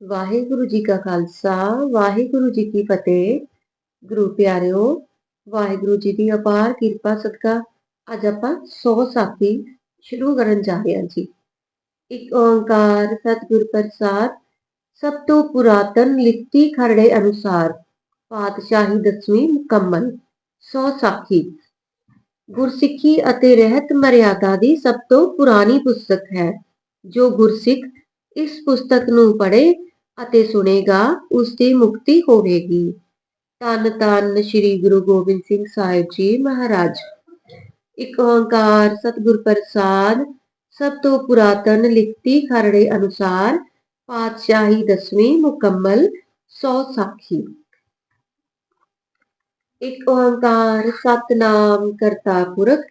ਵਾਹਿਗੁਰੂ ਜੀ ਕਾ ਖਾਲਸਾ ਵਾਹਿਗੁਰੂ ਜੀ ਕੀ ਫਤਿਹ। ਗੁਰੂ ਪਿਆਰਿਓ, ਵਾਹਿਗੁਰੂ ਜੀ ਦੀ ਅਪਾਰ ਕਿਰਪਾ ਸਦਕਾ ਅੱਜ ਆਪਾਂ 100 ਸਾਖੀ ਸ਼ੁਰੂ ਕਰਨ ਜਾ ਰਹੇ ਹਾਂ ਜੀ। ਇੱਕ ਓੰਕਾਰ ਸਤਿਗੁਰ ਪ੍ਰਸਾਦ। ਸਭ ਤੋਂ ਪੁਰਾਤਨ ਲਿਖਤੀ ਖਰੜੇ ਅਨੁਸਾਰ ਪਾਤਸ਼ਾਹੀ 10ਵੀਂ ਮੁਕੰਮਲ 100 ਸਾਖੀ ਗੁਰਸਿੱਖੀ ਅਤੇ ਰਹਿਤ ਮਰਿਆਦਾ ਦੀ ਸਭ ਤੋਂ ਪੁਰਾਣੀ ਪੁਸਤਕ ਹੈ। ਜੋ ਗੁਰਸਿੱਖ ਇਸ ਪੁਸਤਕ ਨੂੰ ਪੜ੍ਹੇ ਅਤੇ ਸੁਣੇਗਾ ਉਸ ਦੀ ਮੁਕਤੀ ਹੋਵੇਗੀ। ਧੰਨ ਧੰਨ ਸ੍ਰੀ ਗੁਰੂ ਗੋਬਿੰਦ ਸਿੰਘ ਸਾਹਿਬ ਜੀ ਮਹਾਰਾਜ। ਇੱਕ ਓੰਕਾਰ ਸਤਿਗੁਰ ਪ੍ਰਸਾਦ। ਸਭ ਤੋਂ ਪੁਰਾਤਨ ਲਿਖਤੀ ਖਰੜੇ ਅਨੁਸਾਰ ਪਾਤਸ਼ਾਹੀ 10ਵੀਂ ਮੁਕੰਮਲ 100 ਸਾਖੀ। ਇੱਕ ਓੰਕਾਰ ਸਤਨਾਮ ਕਰਤਾ ਪੁਰਖ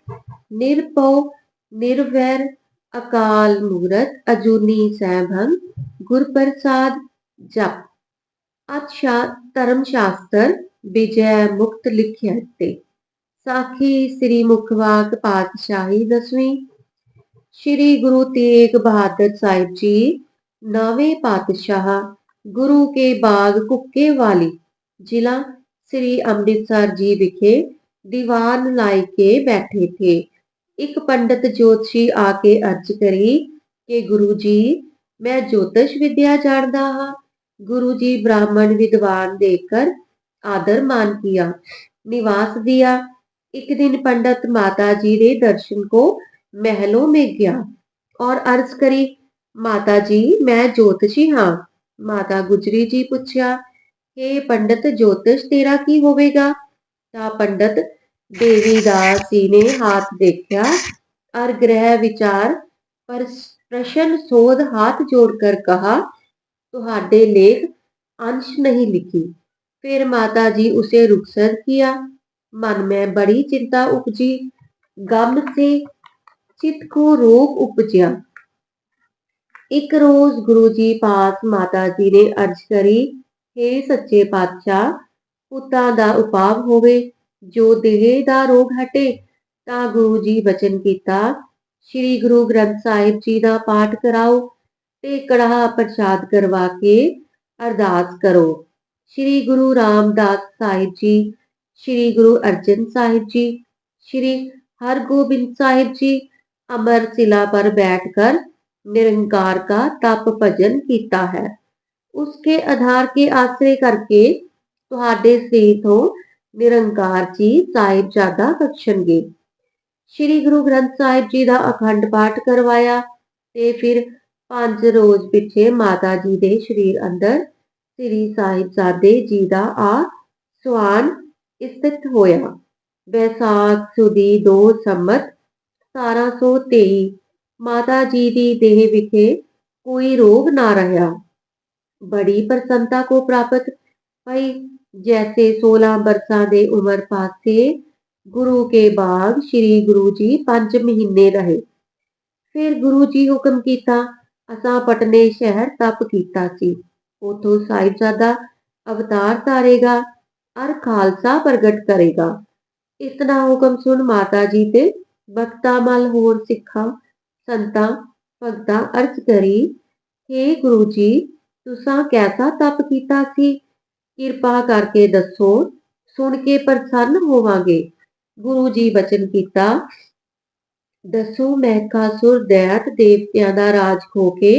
ਨਿਰਭਉ ਨਿਰਵੈਰ ਅਕਾਲ ਮੂਰਤ ਅਜੂਨੀ ਸੈਭੰ ਗੁਰ ਪ੍ਰਸਾਦ ਜਪ। ਧਰਮ ਸ਼ਾਸਤਰ ਵਿਜੈ ਮੁਕਤ ਲਿਖਿਆ ਤੇ ਸਾਖੀ ਸ੍ਰੀ ਮੁਖਵਾਕ ਪਾਤਸ਼ਾਹੀ 10ਵੀਂ। ਸ੍ਰੀ ਗੁਰੂ ਤੇਗ ਬਹਾਦਰ ਸਾਹਿਬ ਜੀ ਨਵੇਂ ਪਾਤਸ਼ਾਹ ਗੁਰੂ ਕੇ ਬਾਗ ਕੁੱਕੇ ਵਾਲੀ ਜ਼ਿਲ੍ਹਾ श्री अमृतसर जी विखे दीवान लाई के बैठे थे। एक पंडित ज्योतिषी आके अर्ज करी कि गुरु जी मैं ज्योतिष विद्या जानता हाँ। गुरु जी ब्राह्मण विद्वान देखकर आदर मान किया, निवास दिया। एक दिन पंडित माता जी के दर्शन को महलों में गया और अर्ज करी, माता जी मैं ज्योतिषी हाँ। माता गुजरी जी पूछया, हे पंडित ज्योतिष तेरा की होवेगा? ता पंडित देवीदास जी ने हाथ देखा और ग्रह विचार पर प्रश्न सोध हाथ जोड़कर कहा, तुहाडे लेख अंश नहीं लिखी। फिर माता जी उसे रुखसत किया। मन में बड़ी चिंता उपजी, गम से चित्त को रोग उपजया। एक रोज गुरु जी पास माता जी ने अर्ज करी, हे सच्चे पातशाह पुत्तां दा उपाव होवे जो देह दा रोग हटे। तां गुरु जी बचन कीता, श्री गुरु ग्रंथ साहिब जी दा पाठ कराओ ते कड़ाह प्रसाद करवा के अरदास करो। श्री गुरु रामदास साहिब जी, श्री गुरु अर्जन साहिब जी, श्री हरगोबिंद साहिब जी अमर शिला पर बैठकर निरंकार का तप भजन कीता है। उसके आधार के आश्रय करके तुहाडे सरीर तो निरंकार जी साहिबजादा बख्शणगे। श्री गुरु ग्रंथ साहिब जी का अखंड पाठ करवाया ते फिर 5 रोज पिछे माता जी के शरीर अंदर श्री साहिबजादे जी का आ सुआन स्थित होया। बैसाख सुदी 2 संमत 1723 माता जी की देह विखे कोई रोग ना रहा। बड़ी प्रसन्नता को प्राप्त भई। जैसे 16 बरसा दे उम्र पासे गुरु के बाग श्री गुरु जी 5 महीने रहे। फिर गुरु जी हुक्म कीता, असां पटने शहर तप कीता सी। उथों साहिबजादा अवतार धारेगा और खालसा प्रगट करेगा। इतना हुक्म सुन माता जी ते भक्ता मल होर सिखा संतां भगतां अर्ज करी, हे गुरु जी तुसां कैसा तप कीता सी? किरपा करके दसो, सुन के प्रसन्न होवांगे। गुरु जी बचन कीता, दसो महकासुर दैत देवतियां दा राज खो के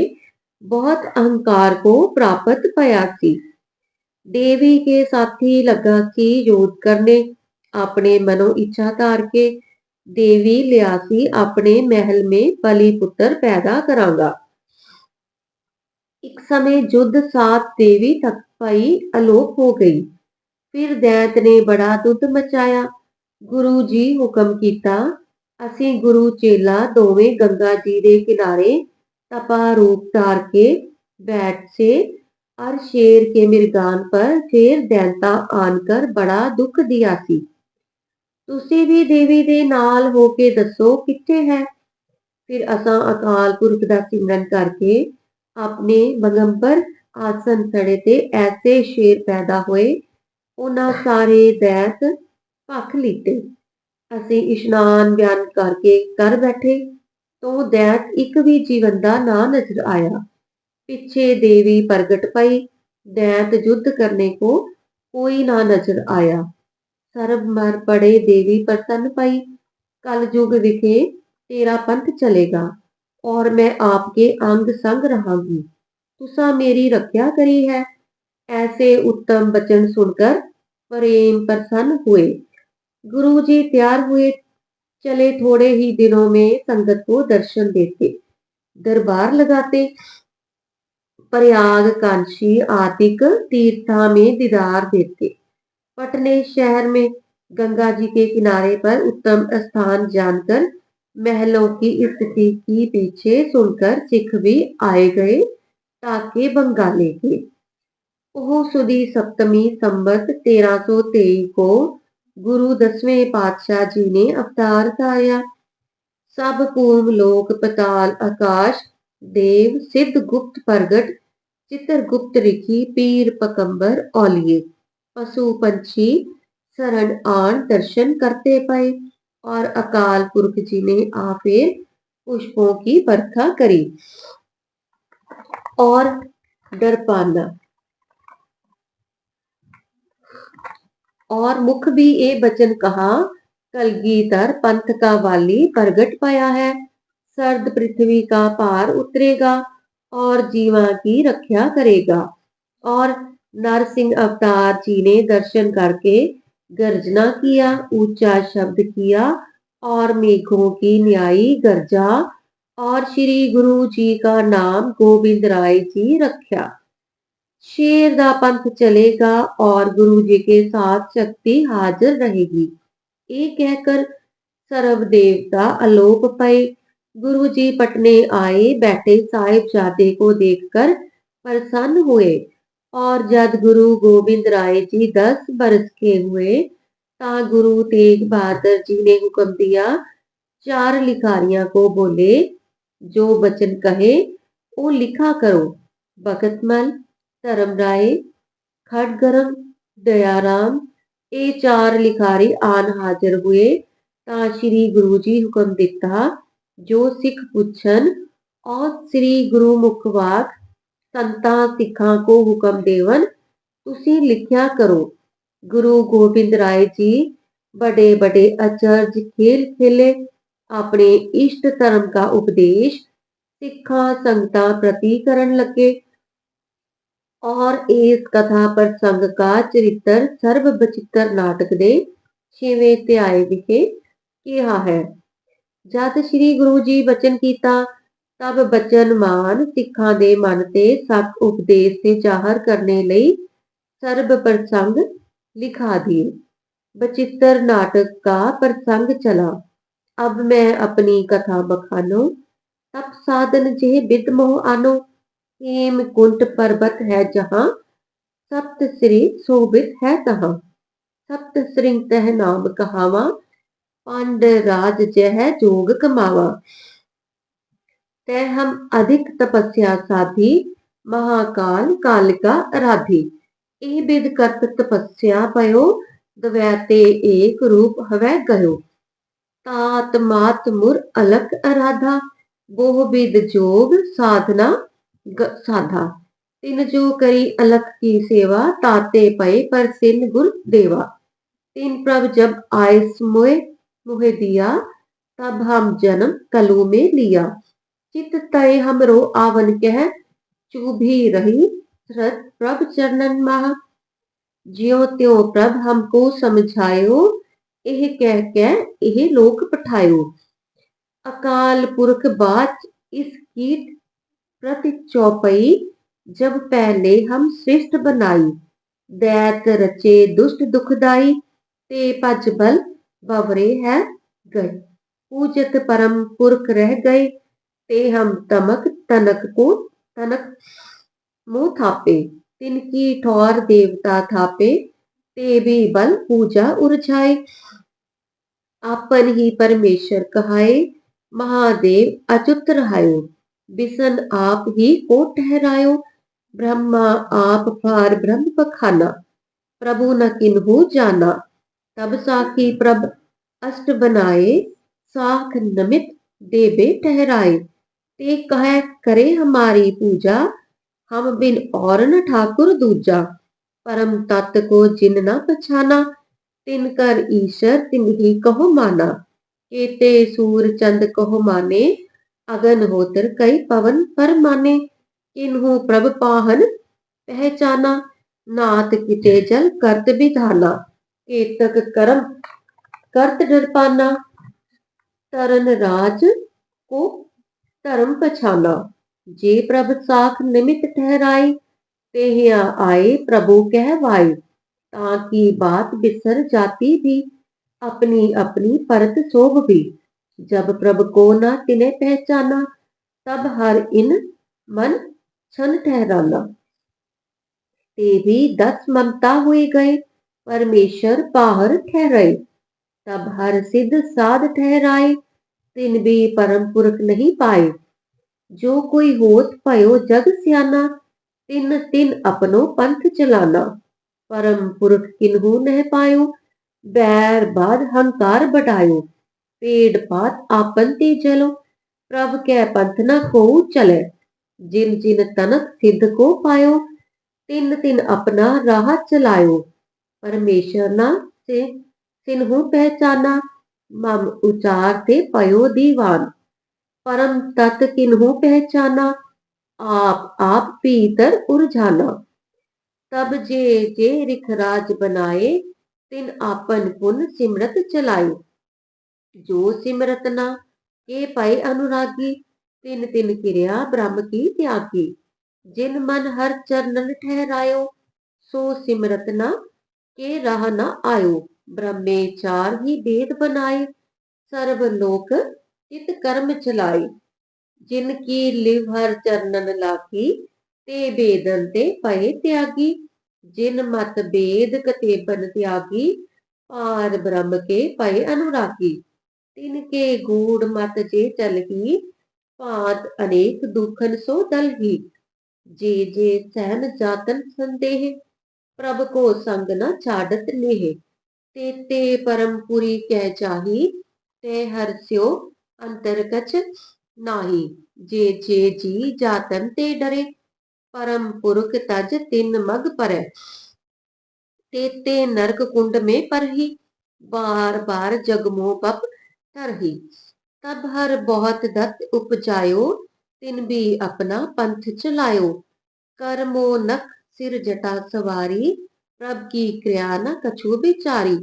बहुत अहंकार को प्राप्त पया सी। देवी के साथी लगा सी युद्ध करने। अपने मनो इच्छा धार के देवी लिया सी अपने महल में बलि पुत्र पैदा करांगा। एक समय युद्ध 7 देवी तक पाई अलोप हो गई। फिर दैत ने बड़ा दुध मचाया। गुरु जी हुक्म कीता, असी गुरु चेला दोवें गंगा जी के किनारे तपा रूप धार के बैठ से और शेर के मिर्गान पर फिर दैंता आनकर बड़ा दुख दिया सी। तुसी भी देवी दे नाल हो के दसो किथे है। फिर असां अकाल पुरख दा सिमरन करके अपने बगंबर आसन थड़े ते ऐसे शेर पैदा होए, उन्हां सारे दैत भख लीते। असी इशनान बयान करके कर बैठे तो दैत एक भी जीवन दा ना नजर आया। पीछे देवी प्रगट पाई, दैत युद्ध करने को कोई ना नजर आया। सर्व मर पड़े देवी प्रसन्न पाई, कल युग विखे तेरा पंथ चलेगा, और मैं आपके अंग संग रहांगी। तुसा मेरी रक्षा करी है। ऐसे उत्तम वचन सुनकर प्रेम प्रसन्न हुए। गुरु जी तैयार हुए, चले थोड़े ही दिनों में संगत को दर्शन देते, दरबार लगाते, प्रयाग कांची आदिक तीर्था में दीदार देते। पटने शहर में गंगा जी के किनारे पर उत्तम स्थान जानकर महलों की स्थिति की पीछे सुनकर सिख भी आए गए, ताके बंगाले के। ओह सुदी सप्तमी संवत 1323 को गुरु 10वें पातशाह जी ने अवतार धाया। सब पूर्व लोक पताल आकाश, देव सिद्ध गुप्त प्रगट, चित्रगुप्त ऋषि पीर पकंबर औलिए, पशु पंछी शरण आन दर्शन करते पाए, और अकाल पुरख जी ने आ फिर पुष्पों की बरखा करी। और डरपाना और मुख भी ये बचन कहा, कलगीधर पंथ का वाली प्रगट पाया है। सर्द पृथ्वी का पार उतरेगा और जीवा की रक्षा करेगा। और नरसिंह अवतार जी ने दर्शन करके गर्जना किया, ऊंचा शब्द किया, और मेघों की न्यायी गर्जा, और श्री गुरु जी का नाम गोविंद राय जी रखा। शेर दा पंथ चलेगा और गुरु जी के साथ शक्ति हाजिर रहेगी। ये कहकर सर्व देवता आलोक पाए। गुरु जी पटने आए, बैठे साहिबजादे को देखकर प्रसन्न हुए। और जब गुरु गोविंद राय जी 10 बरस के हुए, ता गुरु तेग बहादुर जी ने हुक्म दिया, 4 लिखारियां को बोले, जो बचन कहे वो लिखा करो। भगतमल, धर्मराय, खड़गरम, दयाराम, ये 4 लिखारी आन हाजिर हुए। ता श्री गुरु जी हुक्म दिता, जो सिख पुछन और श्री गुरु मुखवाक संतां सिखां को हुक्म देवन, तुसी लिखिया करो। गुरु गोबिंद राय जी बड़े बड़े अचरज खेल खेले, अपने इष्ट धर्म का उपदेश सिखा संगतां प्रति करन लगे। और इस कथा प्रसंग का चरित्र सर्व बचित्र नाटक दे 6वें अध्याय विखे किया है। जद श्री गुरु जी बचन कीता, तब बचन मान सिखा दे मन ते सत उपदेश से जाहर करने लई सर्व प्रसंग लिखा दिए। बचित्र नाटक का प्रसंग चला। अब मैं अपनी कथा बखानो। तप साधन जे विद मोह आनो, हेमकुंट पर्वत है जहां, सप्त श्री शोभित है तहां। सप्त श्रृंग तह नाम कहावा, पांड राज जह जोग कमावा। तह हम अधिक तपस्या साधी, महाकाल कालिका आराधी। ए बिद करत तपस्या पयो, द्वैते एक रूप हवै गयो। तात मात मुर अलख आराधा, बोह बिद जोग साधना साधा। तिन जो करी अलख की सेवा, ताते पए पर सिन गुर देवा। तिन प्रभ जब आयस मोए मुहे दिया, तब हम जन्म कलू में लिया। चित तय हमरो आवन कह, चूभी रही श्रद्ध प्रभ चरणन माह। ज्यो त्यों प्रभ हमको समझायो, एह कह के एह लोक पठायो। अकाल पुरख बाच इस कीट प्रति चौपई, जब पहले हम श्रेष्ठ बनाई। दैत रचे दुष्ट दुखदाई, ते भज बल बवरे है गए। पूजत परम पुरख रह गए, ते हम तमक तनक को तनक मुंह थापे। तिनकी ठौर देवता थापे, ते भी बल पूजा उरझाए। आपन ही परमेश्वर कहाए, महादेव अच्युत रहायो। बिसन आप ही को ठहरायो, ब्रह्मा आप फार ब्रह्म पखाना। प्रभु न किन्हु जाना, तब साखी प्रभ अष्ट बनाए। साख नमित देवे ठहराए, ते कह करे हमारी पूजा। हम बिन और न ठाकुर दूजा। परम तत्त को जिन न पछाना, तिन कर ईशर तिन ही कहो माना। केते सूर चंद कहो माने, अगन होतर कई पवन पर माने। किन्हु प्रभ पाहन पहचाना, नाथ किते जल करत विधाना। केतक करम करत डरपाना, तरन राज को धर्म पछाना। जे प्रभ साख निमित ठहराई, तेहिया आए प्रभु कहवाई। ताकि बात बिसर जाती भी, अपनी अपनी परत सोभ भी। जब प्रभ को ना तिने पहचाना, तब हर इन मन छन ठहराना। ते भी दस ममता हुए गए, परमेश्वर बाहर ठहराए। तब हर सिद्ध साध ठहराए, तिन भी परम पुरख नहीं पाए। जो कोई होत भयो जग सियाना, तिन तिन अपनो पंथ चलाना। परम पुरख किन्हु नह पायो, बैर बाध हंकार बढ़ायो। पेड़ पात आपन ते जलो, प्रभ कै पंथ न को चले। जिन जिन तनक सिद्ध को पायो, तिन तिन अपना राह चलायो। परमेश्वर ना से सिन्हु पहचाना, मम उचार ते पयो दीवान। परम तत् किन्हु पहचाना, आप भीतर उलझाना। तब जे रिख राज बनाए, तिन आपन पुन सिमरत चलाए। जो सिमरत ना के पाए अनुरागी, तिन तिन क्रिया ब्रह्म की त्यागी। जिन मन हर चरणन ठहरायो, सो सिमरत ना के राह न आयो। ब्रह्मे चार ही वेद बनाए, सर्व लोक चित कर्म चलाए। जिनकी लिव हर चरणन लागी, ते वेदन ते पए त्यागी। जिन मत वेद कतेबन त्यागी, पार ब्रह्म के पए अनुरागी। तिनके गूढ़ मत जे चलही, पात अनेक दुखन सो दलही। जे सहन जातन संदेह, प्रभ को संग न छाड़त नेह। ते परमपुरी कह जाही, ते हर स्यो अंतर कछ नाही। जे जी जातन ते डरे, परम पुरख तज तिन मग परै। ते नरक कुंड में परही, बार बार जगमो बप तरही। तब हर बहुत दत्त उपजायो, तिन भी अपना पंथ चलायो। करमो नख सिर जटा सवारी, प्रभ की क्रिया न कछु बिचारी।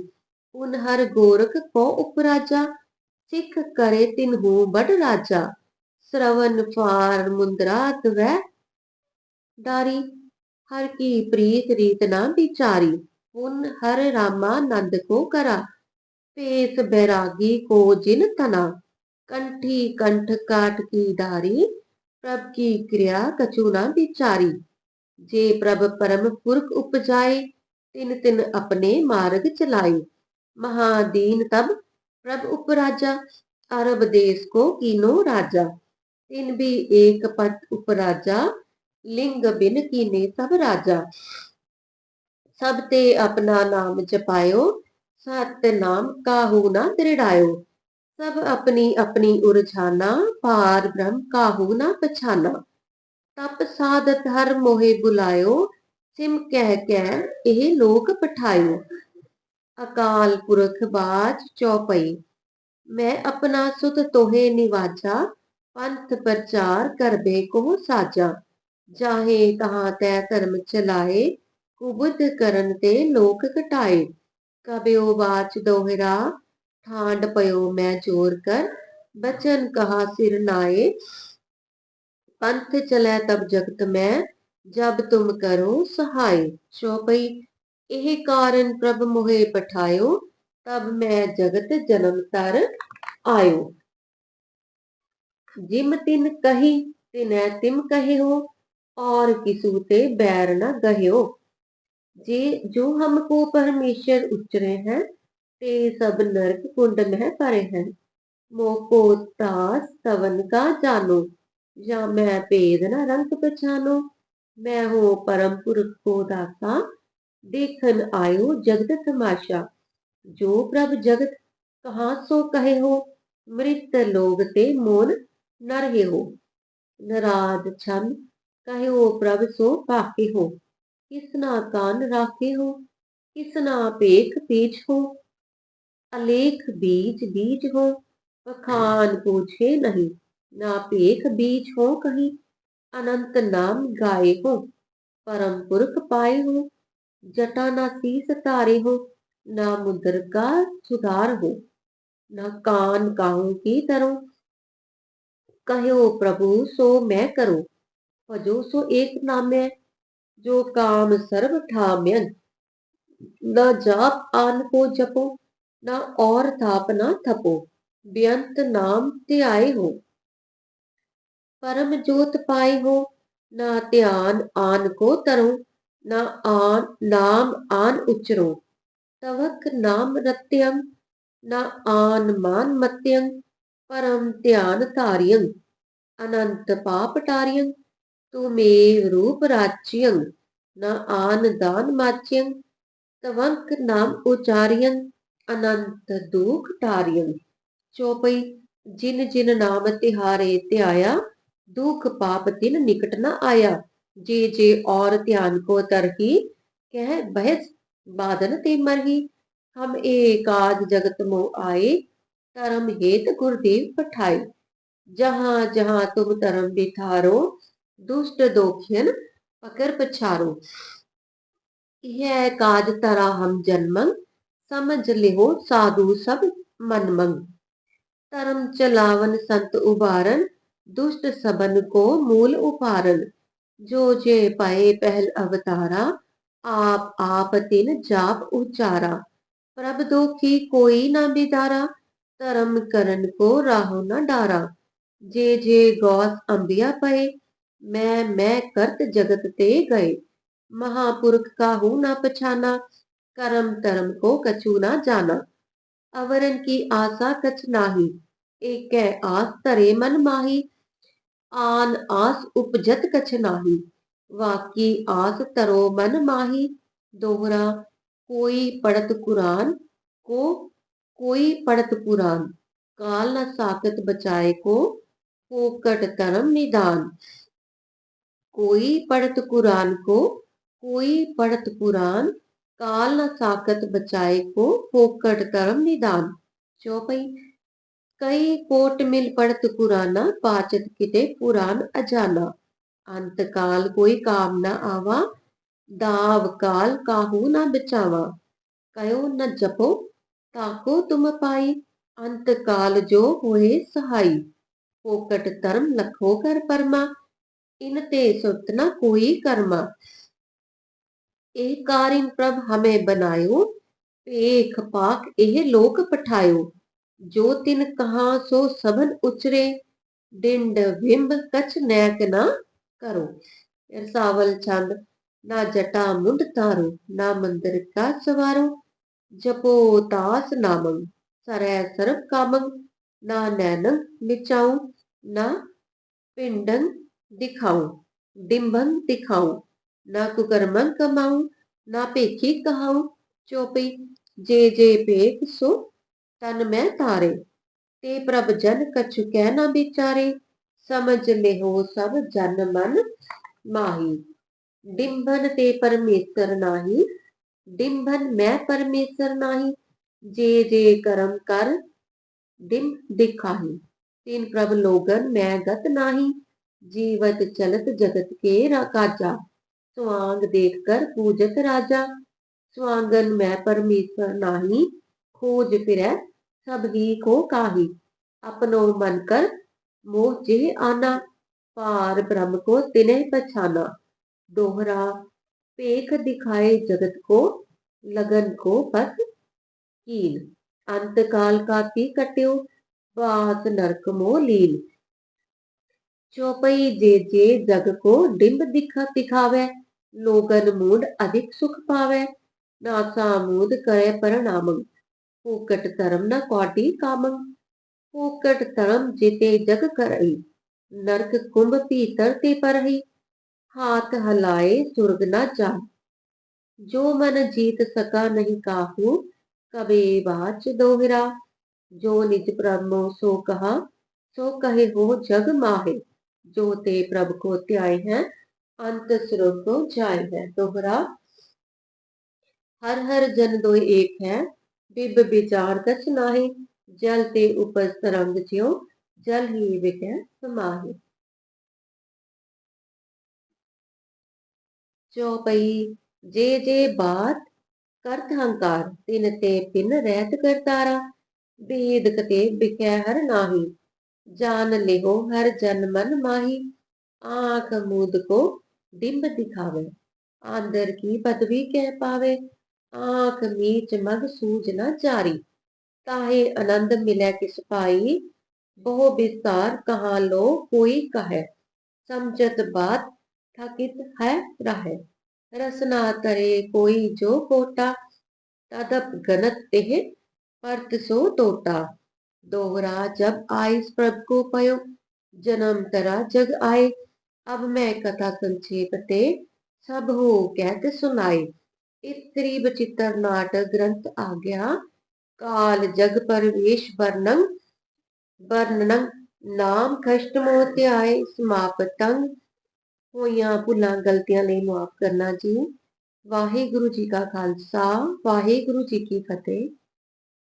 उन हर गोरख को उपराजा, सिख करे तिन्हु बड़ राजा। श्रवण फार मुंदरा वै डारी, हर की प्रीत रीत न बिचारी। पुन हर रामा नंद को करा, पेस बैरागी को जिन तना। कंठी कंठ काट की डारी, प्रभ की क्रिया कछु न बिचारी। जे प्रभ परम पुरख उपजाए, तिन तिन अपने मार्ग चलाए। महादीन तब प्रभ उपराजा, अरब देश को कीनो राजा। तिन भी एक पथ उपराजा, लिंग बिन कीने सब राजा। सब ते अपना नाम जपायो, सत्य नाम काहू ना दृढ़ायो। सब अपनी अपनी उरझाना, पार ब्रह्म काहू ना पछाना। तप साधत हर मोहे बुलायो, सिम कह एह लोक पठायो। अकाल पुरख बाज चौपई, मैं अपना सुत तोहे निवाजा। पंथ प्रचार करबे को साजा, जाहे तहाँ तै धर्म चलाए। कुबुद्ध करन ते लोक कटाए। कबयो वाच दोहरा, ठांड पयो मैं जोर कर। बचन कहा सिर नाए, पंथ चलै तब जगत में। जब तुम करो सहाय। चौपई, एह कारण प्रभ मोहे पठायो, तब मैं जगत जन्म तर आयो। जिम तिन कही तिनै तिम कहे हो, और किसु ते बैर न गह्यो। जे जो हमको परमेश्वर उच्चरे हैं, ते सब नरक कुंड में परे हैं। मोको त्रास तवन का जानो, या मैं भेद न रंग पहचानो। मैं हूँ परम पुरख को दाता, देखन आयो जगत तमाशा। जो प्रभ जगत कहाँ सो कहे हो, मृत लोग ते मोन न रहे हो। नाराज छन कहे वो प्रभ सो पाके हो, किस ना कान राखे हो, किस ना पेख पीछ हो, अलेख बीज बीज हो, बखान पूछे नहीं, ना पेख बीज हो कहीं, अनंत नाम गाए हो, परम पुरख पाए हो, जटा ना शीस तारे हो, ना मुद्र का सुधार हो, ना कान काहू की तरु, कहो प्रभु सो मैं करो, भजो सो एक नामै, जो काम सर्व ठाम्यन, न जाप आन को जपो, न और थाप न थपो, बेअंत नाम ध्याए हो, परम जोत पाए हो, न ध्यान आन को तरो, न आन नाम आन उचरो, तवक नाम रत्यं, न आन मान मत्यं, परम ध्यान तारियं, अनंत पाप टारियं, तुमेव रूप राज्यं, न आन दान माच्यं, तवंक नाम उचार्यं, अनंत दुख टारियं। चौपई, जिन जिन नाम तिहारे त्याया, दुख पाप तिन निकट न आया, जे जे और ध्यान को तरही, कह बहस बादन ते मरही, हम एक आज जगत मोह आए, धर्म हेत गुरुदेव पठाए, जहां जहां तुम धर्म बिठारो, दुष्ट दोखियन पकर पछारो, यह काज तरा हम जन्मं, समझ लिहो साधु सब मनमंग, धर्म चलावन संत उबारन, दुष्ट सबन को मूल उपारन, जो जे पाए पहल अवतारा, आप तिन जाप उचारा, प्रभ दोखी कोई ना बिदारा, धर्म करन को राहो न डारा, जे जे गौस अंबिया पए, मैं करत जगत ते गए, महापुरुष काहू ना पछाना, करम धर्म को कछु ना जाना, अवरन की आशा कछ नाही, एक आस तरे मन माही, आन आस उपजत कछ नाही, वाकी आस तरो मन माही, दोहरा कोई पढ़त कुरान को, कोई पढ़त पुराण, काल न साकत बचाए को, फोकट धर्म निदान, कोई पढ़त कुरान को, कोई पढ़त पुराण, काल न साकत बचाए को, फोकट धर्म निदान। चौपई, कई कोट मिल पढ़त कुराना, पाचत किते पुराण अजाना, अंत काल कोई काम न आवा, दाव काल काहू न बचावा, कयो न जपो ताको तुम पाई, अंत काल जो होए सहाई, फोकट धर्म लखो कर परमा, इन ते सुत न कोई कर्मा, ਇਹ ਕਾਰਿਨ ਪ੍ਰਭ ਹਮੇ ਬਨਾਇਓ, ਭੇਖ ਪਾਕ ਇਹ ਲੋਕ ਪਠਾਇਓ, ਜੋ ਤਿਨ ਕਹਾ ਸੋ ਸਭਨ ਉਚਰੇ, ਡਿੰਡ ਬਿੰਬ ਕਛ ਨੈਕ ਨਾ ਕਰੋ, ਰਸਾਵਲ ਛੰਦ, ਨਾ ਜਟਾ ਮੁੰਡ ਤਾਰੋ, ਨਾ ਮੰਦਰ ਕਾ ਸਵਾਰੋ, ਜਪੋ ਤਾਸ ਨਾਮੰ, ਸਰੈ ਸਰਬ ਕਾਮੰ, ਨਾ ਨੈਨੰ ਮਿਚਾਉ, ਨਾ पिंडं दिखाऊं, डिम्बं दिखाऊं, ना कुकर्मं कमाऊं, ना पेखी कहाऊं, चौपई, जे पेख सो तन मैं तारे, ते प्रभ जन कछु कह ना बिचारे, समझ लेहो सब जन मन माही, डिम्बन ते परमेश्वर नाही, डिम्बन मैं परमेश्वर नाही, जे कर्म कर डिम्ब दिखाही, तीन प्रभ लोगन मैं गत नाही, जीवत चलत जगत के काजा, स्वांग देख कर पूजत राजा, स्वांगन मैं परमेश्वर नाही, खोज फिरै सब ही को काही, अपनो मन कर मोह जेह आना, पार ब्रह्म को तिन्ह पछाना, दोहरा पेख दिखाए जगत को, लगन को बस कीन, अंत काल का पी कट्यो, बास नरक मोह लीन। चौपई, जे जग को डिंब दिखावे, लोगन मूड अधिक सुख पावे, नासा मूद करे परिणामं, फूकट धर्म न कौटी कामं, फूकट धर्म जिते जग करई, नरक कुंभ भीतर ते परही, हाथ हलाए सुर्ग न जा, जो मन जीत सका नहीं काहू, कबे बाच दोहरा, जो निज ब्रह्मो सो कहा, सो कहे हो जग माहे, जो ते प्रभ को त्याय हैं, अंत सुर को जाय है। दोहरा। हर हर जन दोय एक है, बिब विचार कछ नाहि। जल ते उपज तरंग ज्यों, जल ही विकह समाहि। चौपई। जे बात करत हंकार, तिन ते पिन रहत करतारा। भेद कते बिकै हर नाही, जान लेहो हर जन मन माही। आंख मूद को डिम्ब दिखावे, आंदर की पदवी कह पावे। आंख मीच मग सूझ न जारी, ताहे आनंद मिलै किस पाई। बहु विस्तार कहाँ लो कोई कहे, समझत बात थकित है रहे। रसना करे कोई जो कोटा, तदप गनत तेह परत सो टोटा। दोहरा। जब आइस प्रभ को पयो, जन्म तरा जग आए। अब मैं कथा संक्षेप ते, सब हो कहत सुनाए। स्त्री बचित्र नाटक ग्रंथ आ गया। काल जग परवेश वर्णन, वर्णन नाम कष्ट मोह त्याय। समापतंग। होइयां भुलां गलतियां ਲਈ मुआफ करना जी। वाहिगुरु जी का खालसा, वाहिगुरु जी की फतेह।